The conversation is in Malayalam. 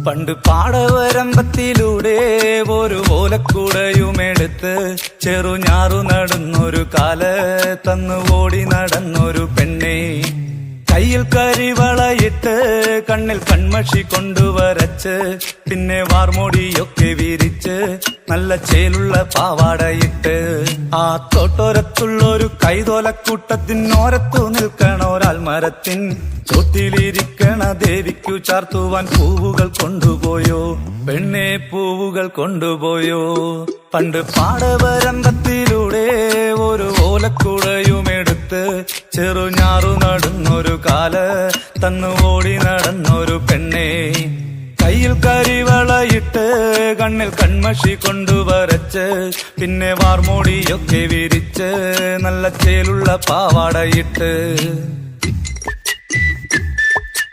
പണ്ട് പാടവരമ്പത്തിലൂടെ ഒരു ഓലക്കൂടയുമെടുത്ത് ചെറുഞാറു നടന്നൊരു കാല് തന്നു ഓടി നടന്നൊരു പെണ്ണെ. കയ്യിൽ കരിവളയിട്ട് കണ്ണിൽ കൺമഷി കൊണ്ടുവരച്ച് പിന്നെ വാർമോടിയൊക്കെ വിരിച്ച് നല്ല ചേലുള്ള പാവാടയിട്ട് ആ തോട്ടോരത്തുള്ളൊരു കൈതോലക്കൂട്ടത്തിനോരത്തു നിൽക്കണൊരാൽ മരത്തിൻ ചോട്ടിലിരിക്കണ ദേവിക്കു ചാർത്തുവാൻ പൂവുകൾ കൊണ്ടുപോയോ പെണ്ണെ, പൂവുകൾ കൊണ്ടുപോയോ. പണ്ട് പാടവരമ്പത്തിലൂടെ ഒരു ഓലക്കൂടയുമെടുത്ത് ചെറുഞാറു നടന്നൊരു കാല് തന്നു ഓടി നടന്നൊരു പെണ്ണെ. കയ്യിൽ കരിവളയിട്ട് കണ്ണിൽ കൺമഷി കൊണ്ടുവരച്ച് പിന്നെ വാർമോടിയൊക്കെ വിരിച്ച് നല്ല ചേലുള്ള പാവാടയിട്ട്